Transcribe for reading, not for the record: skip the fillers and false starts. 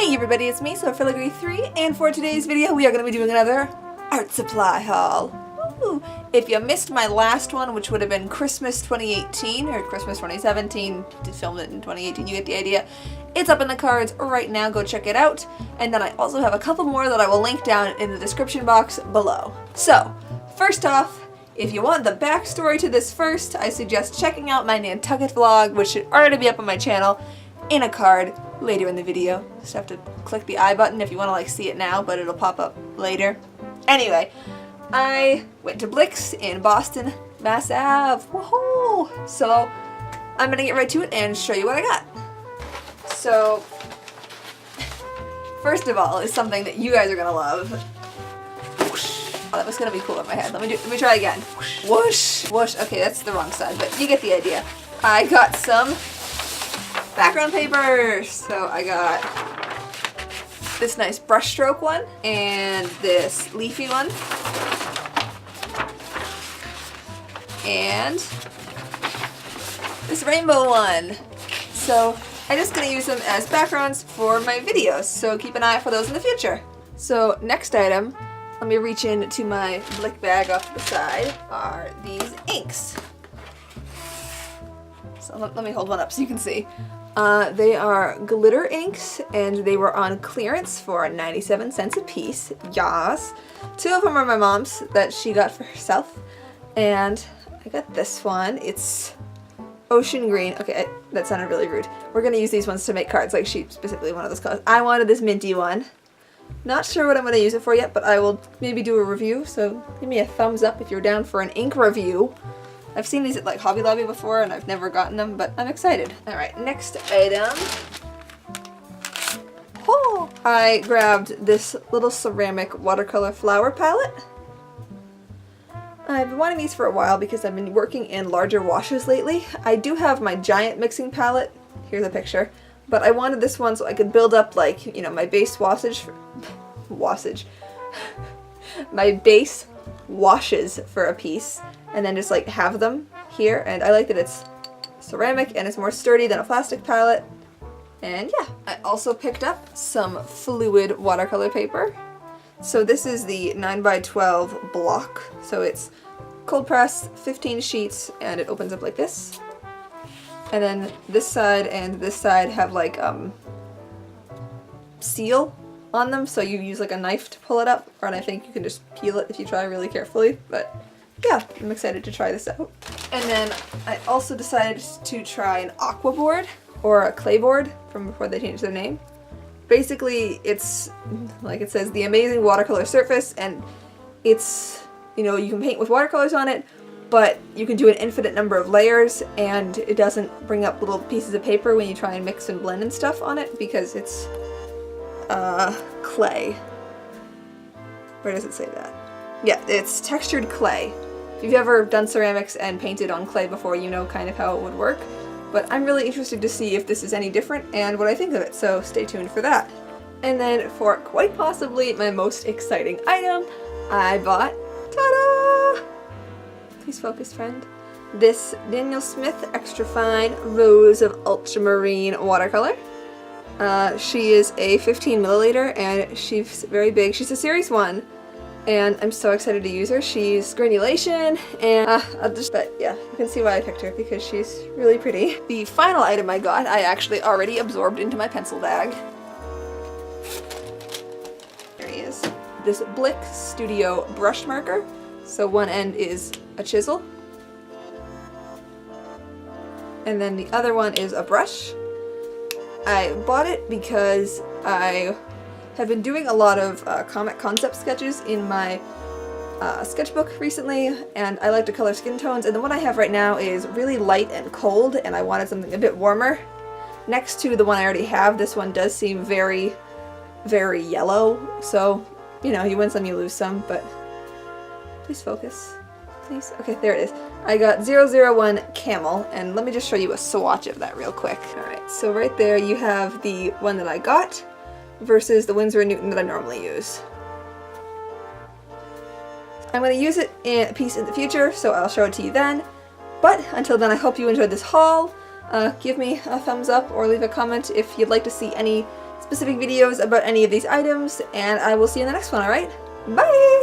Hey everybody, it's me, so Filigree 3, and for today's video we are going to be doing another art supply haul. Woo! If you missed my last one, which would have been Christmas 2018, or Christmas 2017, filmed it in 2018, you get the idea. It's up in the cards right now, go check it out. And then I also have a couple more that I will link down in the description box below. So, first off, if you want the backstory to this first, I suggest checking out my Nantucket vlog, which should already be up on my channel, in a card later in the video. Just have to click the I button if you want to see it now, but it'll pop up later. Anyway, I went to BLICK in Boston, Mass Ave. Woohoo! So I'm gonna get right to it and show you what I got. So first of all is something that you guys are gonna love. Whoosh. Oh, that was gonna be cool in my head. Let me try again. Whoosh, whoosh. Okay, that's the wrong side, but you get the idea. I got some background paper. So I got this nice brushstroke one and this leafy one and this rainbow one. So I'm just going to use them as backgrounds for my videos, so keep an eye out for those in the future. So next item, let me reach into my BLICK bag off the side, are these inks. So let me hold one up so you can see. They are glitter inks, and they were on clearance for 97 cents a piece. Yas. Two of them are my mom's that she got for herself, and I got this one. It's ocean green. Okay, that sounded really rude. We're gonna use these ones to make cards, like she specifically wanted those colors. I wanted this minty one. Not sure what I'm gonna use it for yet, but I will maybe do a review, so give me a thumbs up if you're down for an ink review. I've seen these at Hobby Lobby before and I've never gotten them, but I'm excited. Alright, next item. Oh! I grabbed this little ceramic watercolor flower palette. I've been wanting these for a while because I've been working in larger washes lately. I do have my giant mixing palette. Here's a picture. But I wanted this one so I could build up my base washes my base washes for a piece. And then just have them here, and I like that it's ceramic and it's more sturdy than a plastic palette. And yeah, I also picked up some fluid watercolor paper. So this is the 9x12 block. So it's cold press, 15 sheets, and it opens up like this. And then this side and this side have seal on them, so you use a knife to pull it up, and I think you can just peel it if you try really carefully, but yeah, I'm excited to try this out. And then I also decided to try an aqua board, or a clay board from before they changed their name. Basically, it's, like it says, the amazing watercolor surface, and it's, you can paint with watercolors on it, but you can do an infinite number of layers, and it doesn't bring up little pieces of paper when you try and mix and blend and stuff on it, because it's clay. Where does it say that? Yeah, it's textured clay. If you've ever done ceramics and painted on clay before, you know kind of how it would work. But I'm really interested to see if this is any different and what I think of it, so stay tuned for that. And then for quite possibly my most exciting item, I bought, ta-da! Please focus, friend. This Daniel Smith Extra Fine Rose of Ultramarine watercolor. She is a 15 milliliter and she's very big. She's a series 1. And I'm so excited to use her. She's granulation, and but yeah, you can see why I picked her, because she's really pretty. The final item I got, I actually already absorbed into my pencil bag. There he is. This BLICK Studio brush marker. So one end is a chisel, and then the other one is a brush. I bought it because I have been doing a lot of comic concept sketches in my sketchbook recently, and I like to color skin tones, and the one I have right now is really light and cold, and I wanted something a bit warmer. Next to the one I already have, this one does seem very, very yellow, so, you win some, you lose some, but please focus. Please. Okay, there it is. I got 001 Camel, and let me just show you a swatch of that real quick. Alright, so right there you have the one that I got, versus the Winsor & Newton that I normally use. I'm going to use it in a piece in the future, so I'll show it to you then. But until then, I hope you enjoyed this haul. Give me a thumbs up or leave a comment if you'd like to see any specific videos about any of these items, and I will see you in the next one, alright? Bye!